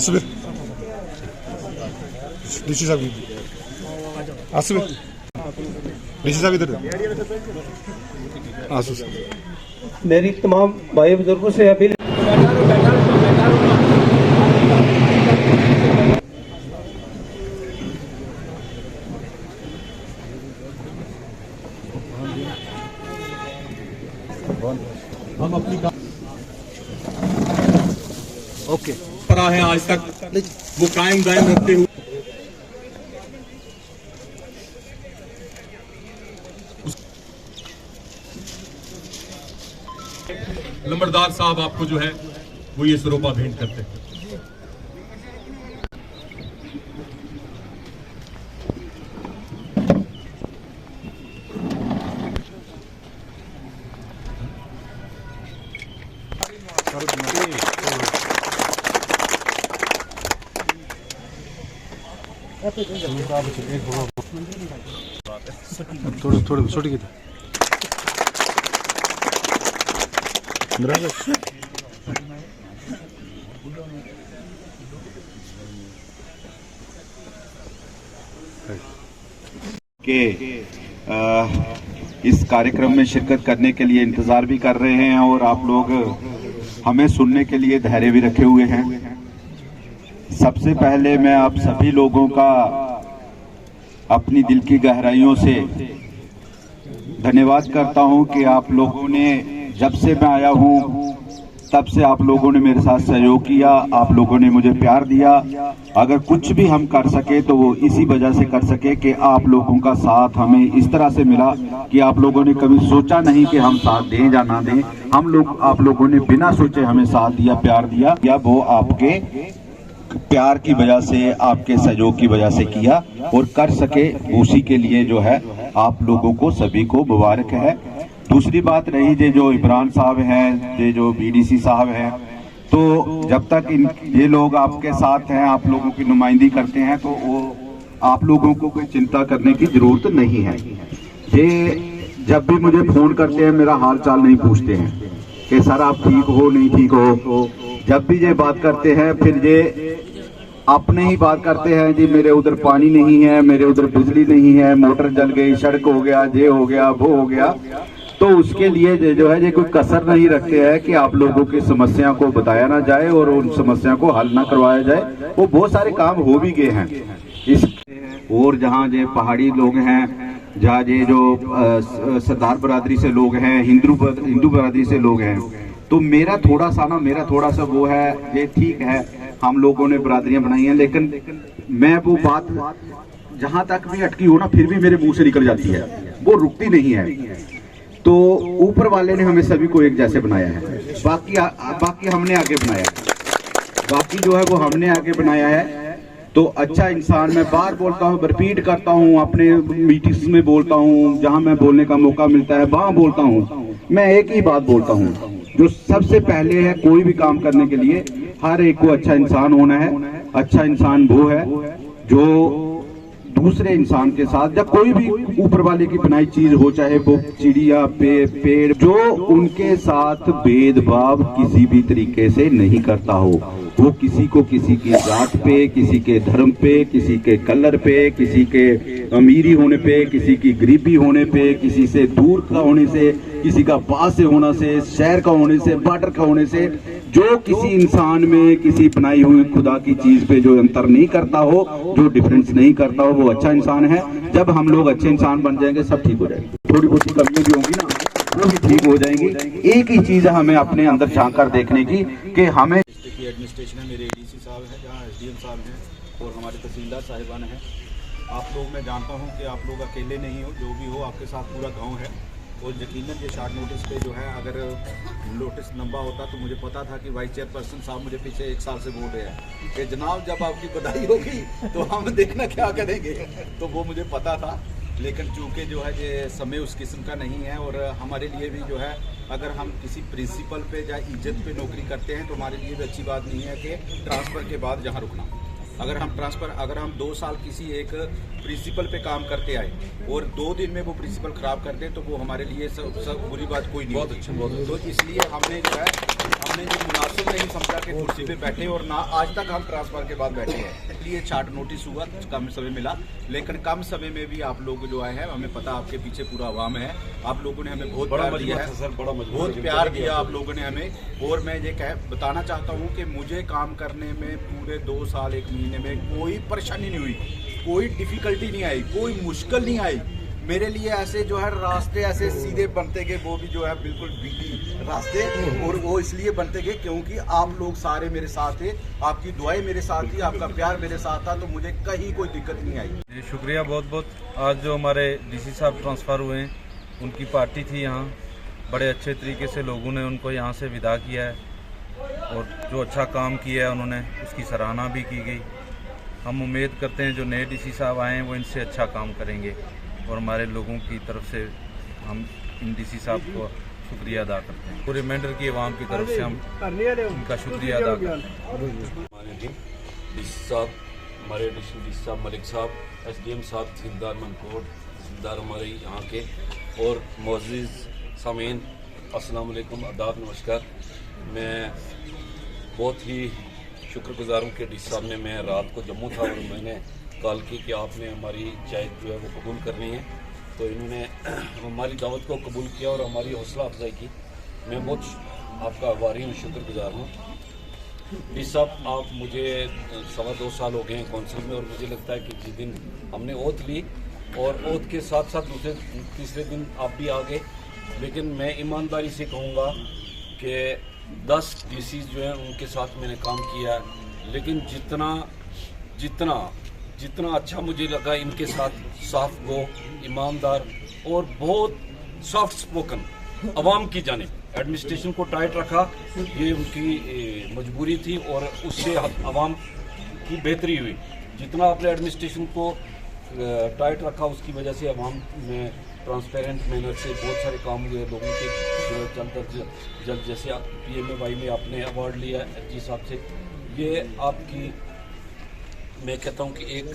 Asif DC साहब Asif DC साहब इधर आसिफ मेरी तमाम भाई बुजुर्गों से अपील हम अपनी ओके परा है आज तक वो कायम दायम रखते हुए नंबरदार साहब आपको जो है वो ये सरोपा भेंट करते हैं। थोड़ी थोड़ी छोटी के इस कार्यक्रम में शिरकत करने के लिए इंतजार भी कर रहे हैं और आप लोग हमें सुनने के लिए धैर्य भी रखे हुए हैं। सबसे पहले मैं आप सभी लोगों का अपनी दिल की गहराइयों से धन्यवाद करता हूं कि आप लोगों ने जब से मैं आया हूं तब से आप लोगों ने मेरे साथ सहयोग किया, आप लोगों ने मुझे प्यार दिया। अगर कुछ भी हम कर सके तो वो इसी वजह से कर सके कि आप लोगों का साथ हमें इस तरह से मिला कि आप लोगों ने कभी सोचा नहीं कि हम साथ दें या ना दें। आप लोगों ने बिना सोचे हमें साथ दिया, प्यार दिया, या वो आपके प्यार की वजह से, आपके सहयोग की वजह से किया और कर सके, उसी के लिए जो है आप लोगों को सभी को मुबारक है। दूसरी बात रही जो इमरान साहब हैं, जो बीडीसी साहब हैं, तो जब तक ये लोग आपके साथ हैं, आप लोगों की नुमाइंदगी करते हैं, तो वो आप लोगों को कोई चिंता करने की जरूरत नहीं है। ये जब भी मुझे फोन करते हैं मेरा हाल चाल नहीं पूछते हैं कि सर आप ठीक हो नहीं ठीक हो। जब भी ये बात करते हैं फिर ये अपने ही बात करते हैं, जी मेरे उधर पानी नहीं है, मेरे उधर बिजली नहीं है, मोटर जल गई, सड़क हो गया, ये हो गया, वो हो गया। तो उसके लिए जो है ये कोई कसर नहीं रखते हैं कि आप लोगों की समस्या को बताया ना जाए और उन समस्या को हल ना करवाया जाए। वो बहुत सारे काम हो भी गए हैं इस, और जहाँ ये पहाड़ी लोग हैं, जहाँ ये जो सरदार बरादरी से लोग हैं, हिंदू बरादरी से लोग हैं, तो मेरा थोड़ा सा वो है, ये ठीक है हम लोगों ने बरादरियां बनाई हैं, लेकिन मैं वो बात जहां तक भी अटकी हो ना फिर भी मेरे मुंह से निकल जाती है, वो रुकती नहीं है। तो ऊपर वाले ने हमें सभी को एक जैसे बनाया है, बाकी हमने आगे बनाया है, बाकी जो है वो हमने आगे बनाया है। तो अच्छा इंसान, मैं बार बोलता हूँ, रिपीट करता हूँ, अपने मीटिंग्स में बोलता हूँ, जहाँ मैं बोलने का मौका मिलता है वहाँ बोलता हूँ। मैं एक ही बात बोलता हूँ, जो सबसे पहले है कोई भी काम करने के लिए हर एक को अच्छा इंसान होना है। अच्छा इंसान वो है जो दूसरे इंसान के साथ, या कोई भी ऊपर वाले की बनाई चीज हो, चाहे वो चिड़िया, पेड़, जो उनके साथ भेदभाव किसी भी तरीके से नहीं करता हो। वो किसी को किसी की जात पे, किसी के धर्म पे, किसी के कलर पे, किसी के अमीरी होने पे, किसी की गरीबी होने पे, किसी से दूर का होने से, किसी का पास से होना से, शहर का होने से, बॉर्डर का होने से, जो किसी इंसान में किसी बनाई हुई खुदा की चीज पे जो अंतर नहीं करता हो, जो डिफरेंस नहीं करता हो, वो अच्छा इंसान है। जब हम लोग अच्छे इंसान बन जाएंगे सब ठीक हो जाएगी। थोड़ी बहुत कमियां भी होंगी ना, वो भी ठीक हो जाएंगी। एक ही चीज है हमें अपने अंदर झांक कर देखने की कि हमें एडमिनिस्ट्रेशन है, मेरे एडीसी साहब हैं, जहाँ एसडीएम साहब हैं और हमारे तहसीलदार साहिबान हैं। आप लोग, मैं जानता हूँ कि आप लोग अकेले नहीं हो, जो भी हो आपके साथ पूरा गांव है। और यकीनन ये शॉर्ट नोटिस पे जो है, अगर नोटिस लंबा होता तो मुझे पता था कि वाइस चेयरपर्सन साहब मुझे पीछे 1 साल से बोल रहे हैं कि जनाब जब आपकी बधाई होगी तो हम देखना क्या करेंगे, तो वो मुझे पता था। लेकिन चूँकि जो है ये समय उस किस्म का नहीं है, और हमारे लिए भी जो है अगर हम किसी प्रिंसिपल पे या इज्जत पे नौकरी करते हैं तो हमारे लिए भी अच्छी बात नहीं है कि ट्रांसफ़र के बाद जहाँ रुकना। अगर हम 2 साल किसी एक प्रिंसिपल पे काम करते आए और 2 दिन में वो प्रिंसिपल खराब कर दे तो वो हमारे लिए सब बुरी बात कोई नहीं होती। तो इसलिए हमने जो मुनासिब नहीं समझा कि कुर्सी पे बैठे, और ना आज तक हम ट्रांसफर के बाद बैठे हैं। इसलिए चार्ट नोटिस हुआ, कम समय मिला, लेकिन कम समय में भी आप लोग जो आए हैं, हमें पता आपके पीछे पूरा अवाम है, आप लोगों ने हमें बहुत प्यार दिया है, बहुत प्यार दिया आप लोगों ने हमें। और मैं ये बताना चाहता हूँ कि मुझे काम करने में पूरे 2 साल 1 महीने में कोई परेशानी नहीं हुई, कोई डिफिकल्टी नहीं आई, कोई मुश्किल नहीं आई। मेरे लिए ऐसे जो है रास्ते ऐसे सीधे बनते गए, वो भी जो है बिल्कुल बीटी रास्ते, और वो इसलिए बनते गए क्योंकि आप लोग सारे मेरे साथ थे, आपकी दुआएं मेरे साथ थी, आपका प्यार मेरे साथ था, तो मुझे कहीं कोई दिक्कत नहीं आई। शुक्रिया बहुत बहुत। आज जो हमारे डीसी साहब ट्रांसफ़र हुए हैं, उनकी पार्टी थी यहाँ, बड़े अच्छे तरीके से लोगों ने उनको यहाँ से विदा किया है, और जो अच्छा काम किया है उन्होंने उसकी सराहना भी की गई। हम उम्मीद करते हैं जो नए डीसी साहब आए हैं वो इनसे अच्छा काम करेंगे, और हमारे लोगों की तरफ से हम इन डीसी साहब को शुक्रिया अदा करते हैं। पूरे मेंढर की आवाम की तरफ से हम उनका शुक्रिया अदा करते हैं। हमारे डीसी साहब, हमारे डी साहब मलिक साहब, SDM साहब, तहसीलदार मनकोट, तहसीलदार हमारे यहाँ के, और मोअज़्ज़िज़ सामीन, अस्सलाम वालेकुम, आदाब, नमस्कार। मैं बहुत ही शुक्रगुजार हूँ कि डीसी साहब ने, मैं रात को जम्मू था और मैंने कॉल की कि आपने हमारी चाय जो है वो कबूल करनी है, तो इन्होंने हमारी दावत को कबूल किया और हमारी हौसला अफजाई की। मैं बहुत आपका आभारी हूँ, शुक्रगुजार हूँ। डीसी साहब, आप मुझे 2.25 साल हो गए हैं कौंसिल में, और मुझे लगता है कि जिस दिन हमने ओथ ली और ओथ के साथ साथ तीसरे दिन आप भी आ गए, लेकिन मैं ईमानदारी से कहूँगा कि 10 डीसी जो हैं उनके साथ मैंने काम किया है, लेकिन जितना अच्छा मुझे लगा इनके साथ, साफ गो, ईमानदार और बहुत सॉफ्ट स्पोकन, अवाम की जानिब एडमिनिस्ट्रेशन को टाइट रखा, ये उनकी मजबूरी थी और उससे अवाम की बेहतरी हुई। जितना आपने एडमिनिस्ट्रेशन को टाइट रखा उसकी वजह से अवाम में ट्रांसपेरेंट मैनर से बहुत सारे काम हुए लोगों के जल्द, जैसे PMAY में आपने अवार्ड लिया जी साहब से, ये आपकी, मैं कहता हूँ कि एक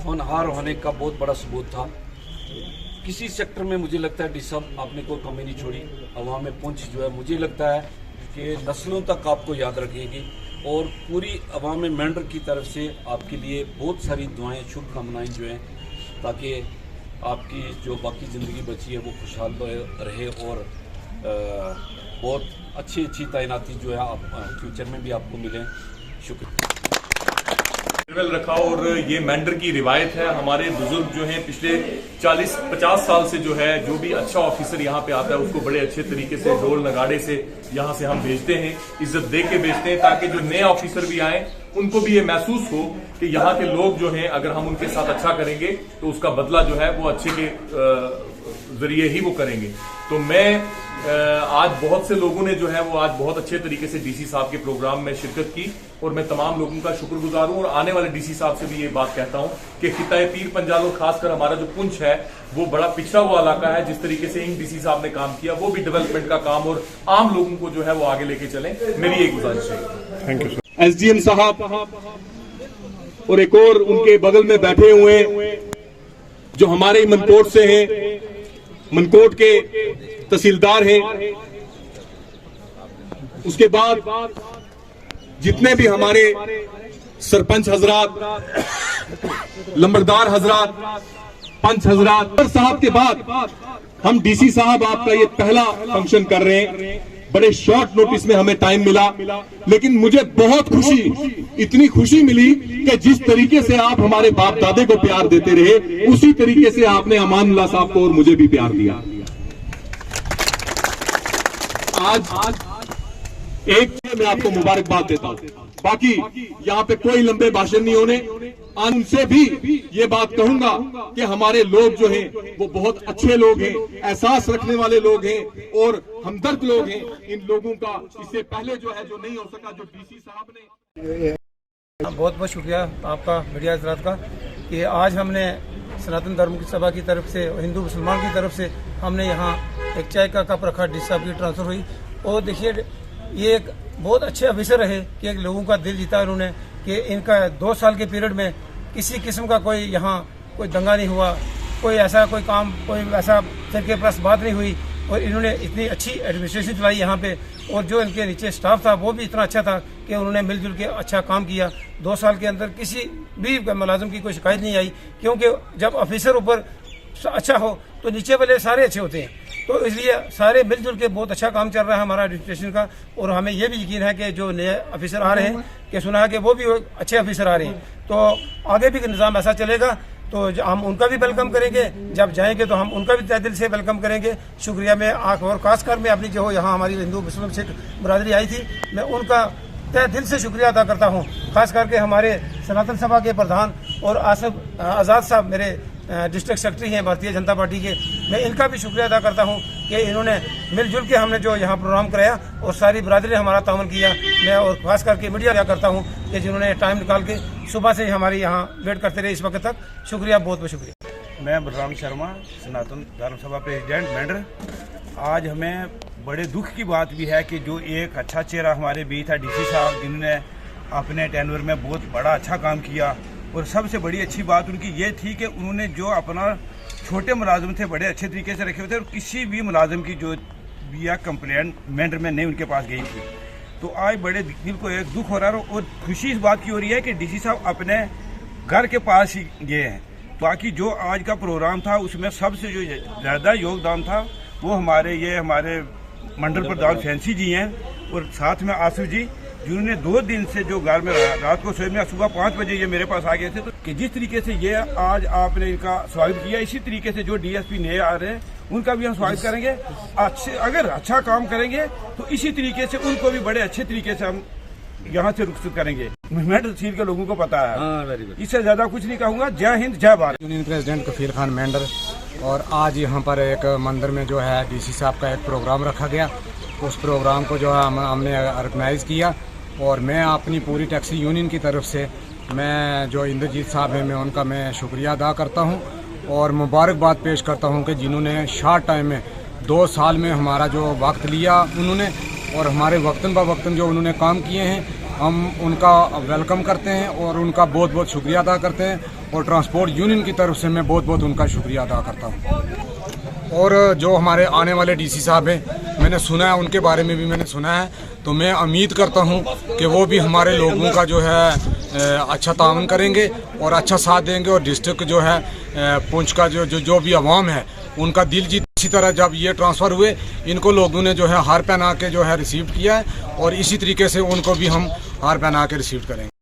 होनहार होने का बहुत बड़ा सबूत था। किसी सेक्टर में मुझे लगता है डीसी साहब आपने कोई कमी नहीं छोड़ी। अवाम में पहुँच जो है मुझे लगता है कि नस्लों तक आपको याद रखेगी, और पूरी अवाम में मेंढर की तरफ से आपके लिए बहुत सारी दुआएं, शुभकामनाएं जो हैं, ताकि आपकी जो बाकी ज़िंदगी बची है वो खुशहाल रहे, और बहुत अच्छी तैनाती जो है आप फ्यूचर में भी आपको मिले। शुक्रिया। रखा, और ये मेंढर की रिवायत है। हमारे बुजुर्ग जो हैं पिछले 40-50 साल से जो है, जो भी अच्छा ऑफिसर यहाँ पे आता है उसको बड़े अच्छे तरीके से ढोल नगाड़े से यहाँ से हम भेजते हैं, इज्जत दे के भेजते हैं, ताकि जो नए ऑफिसर भी आए उनको भी ये महसूस हो कि यहाँ के लोग जो हैं, अगर हम उनके साथ अच्छा करेंगे तो उसका बदला जो है वो अच्छे के जरिए ही वो करेंगे। तो मैं आज बहुत से लोगों ने जो है वो आज बहुत अच्छे तरीके से डीसी साहब के प्रोग्राम में शिरकत की, और मैं तमाम लोगों का शुक्रगुजार हूं, और आने वाले डीसी साहब से भी ये बात कहता हूं कि खिताए पीर पंजाल और खासकर हमारा जो पुंछ है वो बड़ा पिछड़ा हुआ इलाका है। जिस तरीके से इन डीसी साहब ने काम किया वो भी डेवलपमेंट का काम और आम लोगों को जो है वो आगे लेके चलें, मेरी एक गुजारिश है। Thank you sir. SDM साहब और एक और उनके बगल में बैठे हुए जो हमारे मनकोट से हैं, मनकोट के तहसीलदार हैं, उसके बाद जितने भी हमारे सरपंच हजरात, लंबरदार हजरात, पंच हजरात, साहब के बाद हम डीसी साहब आपका ये पहला फंक्शन कर रहे हैं। बड़े शॉर्ट नोटिस में हमें टाइम मिला, लेकिन मुझे बहुत इतनी खुशी मिली कि जिस तरीके से आप हमारे बाप दादे को प्यार देते रहे, उसी तरीके से आपने अमानुल्लाह साहब को और मुझे भी प्यार दिया। आज एक मैं आपको मुबारकबाद देता हूं, बाकी यहाँ पे कोई लंबे भाषण नहीं होने। उनसे भी ये बात कहूंगा कि हमारे लोग जो हैं वो बहुत अच्छे लोग हैं, एहसास रखने वाले लोग हैं और हमदर्द लोग हैं। इन लोगों का इससे पहले जो है जो नहीं हो सका, जो डीसी साहब ने। बहुत बहुत शुक्रिया आपका मीडिया हजरात का कि आज हमने सनातन धर्म की सभा की तरफ से, हिंदू मुसलमान की तरफ से हमने यहाँ एक चाय का कप रखा, डीसी साहब की ट्रांसफर हुई। और देखिए ये एक बहुत अच्छे ऑफिसर रहे कि एक लोगों का दिल जीता उन्होंने, कि इनका 2 साल के पीरियड में किसी किस्म का कोई यहाँ कोई दंगा नहीं हुआ, कोई ऐसा कोई काम, कोई ऐसा फिरके प्लस बात नहीं हुई, और इन्होंने इतनी अच्छी एडमिनिस्ट्रेशन चलाई यहाँ पे, और जो इनके नीचे स्टाफ था वो भी इतना अच्छा था कि उन्होंने मिलजुल के अच्छा काम किया। 2 साल के अंदर किसी भी मुलाजिम की कोई शिकायत नहीं आई, क्योंकि जब ऑफिसर ऊपर अच्छा हो तो नीचे वाले सारे अच्छे होते हैं। तो इसलिए सारे मिलजुल के बहुत अच्छा काम चल रहा है हमारा एडमिनिस्ट्रेशन का, और हमें ये भी यकीन है कि जो नए ऑफिसर आ रहे हैं कि सुना है कि वो भी अच्छे ऑफिसर आ रहे हैं, तो आगे भी निज़ाम ऐसा चलेगा। तो हम उनका भी वेलकम करेंगे, जब जाएंगे तो हम उनका भी तहे दिल से वेलकम करेंगे। शुक्रिया। मैं और खासकर मैं अपनी जो यहाँ हमारी हिंदू मुस्लिम सिख बरादरी आई थी, मैं उनका तहे दिल से शुक्रिया अदा करता हूँ। खास करके हमारे सनातन सभा के प्रधान और आसिफ आज़ाद साहब मेरे डिस्ट्रिक्ट सेक्रेटरी हैं भारतीय जनता पार्टी के, मैं इनका भी शुक्रिया अदा करता हूँ कि इन्होंने मिलजुल के हमने जो यहाँ प्रोग्राम कराया और सारी बरादरी ने हमारा तावन किया। मैं और खास करके मीडिया अदा करता हूँ कि जिन्होंने टाइम निकाल के सुबह से हमारे यहाँ वेट करते रहे इस वक्त तक। शुक्रिया, बहुत बहुत शुक्रिया। मैं बलराम शर्मा, सनातन धर्म सभा प्रेसिडेंट मेंढर। आज हमें बड़े दुख की बात भी है कि जो एक अच्छा चेहरा हमारे बीच था डीसी साहब, जिन्होंने अपने टेन्योर में बहुत बड़ा अच्छा काम किया, और सबसे बड़ी अच्छी बात उनकी ये थी कि उन्होंने जो अपना छोटे मुलाजिम थे बड़े अच्छे तरीके से रखे हुए थे, और किसी भी मुलाजिम की जो भी या कंप्लेंट मेंढर में नहीं उनके पास गई थी। तो आज बड़े दिल को एक दुख हो रहा है, और खुशी इस बात की हो रही है कि डीसी साहब अपने घर के पास ही गए हैं। बाकी जो आज का प्रोग्राम था उसमें सबसे जो ज़्यादा योगदान था वो हमारे मंडल प्रधान फैंसी जी हैं, और साथ में आसिफ जी, जिन्होंने 2 दिन से जो घर में रात को सोए में सुबह 5 बजे ये मेरे पास आ गए थे। तो कि जिस तरीके से ये आज आपने इनका स्वागत किया, इसी तरीके से जो डीएसपी नए आ रहे हैं उनका भी हम स्वागत करेंगे। अगर अच्छा काम करेंगे तो इसी तरीके से उनको भी बड़े अच्छे तरीके से हम यहाँ से रुखसत करेंगे। मैं तहसील के लोगों को पता है, इससे ज्यादा कुछ नहीं कहूँगा। जय हिंद, जय भारत। यूनियन प्रेसिडेंट कफील खान मेंढर। और आज यहाँ पर एक मंदिर में जो है डीसी साहब का एक प्रोग्राम रखा गया, उस प्रोग्राम को जो है हमने ऑर्गेनाइज़ किया, और मैं अपनी पूरी टैक्सी यूनियन की तरफ से मैं जो इंद्रजीत साहब हैं मैं शुक्रिया अदा करता हूं, और मुबारकबाद पेश करता हूं कि जिन्होंने शॉर्ट टाइम में 2 साल में हमारा जो वक्त लिया उन्होंने, और हमारे वक्तन ब वक्तन जो उन्होंने काम किए हैं, हम उनका वेलकम करते हैं और उनका बहुत बहुत शुक्रिया अदा करते हैं। और ट्रांसपोर्ट यूनियन की तरफ से मैं बहुत बहुत उनका शुक्रिया अदा करता हूँ। और जो हमारे आने वाले डीसी साहब हैं, मैंने सुना है, उनके बारे में भी मैंने सुना है, तो मैं उम्मीद करता हूं कि वो भी हमारे लोगों का जो है अच्छा तावन करेंगे और अच्छा साथ देंगे, और डिस्ट्रिक्ट जो है पुंछ का जो भी अवाम है उनका दिल जीत। इसी तरह जब ये ट्रांसफ़र हुए, इनको लोगों ने जो है हार पहना के जो है रिसीव किया है, और इसी तरीके से उनको भी हम हार पहना के रिसीव करेंगे।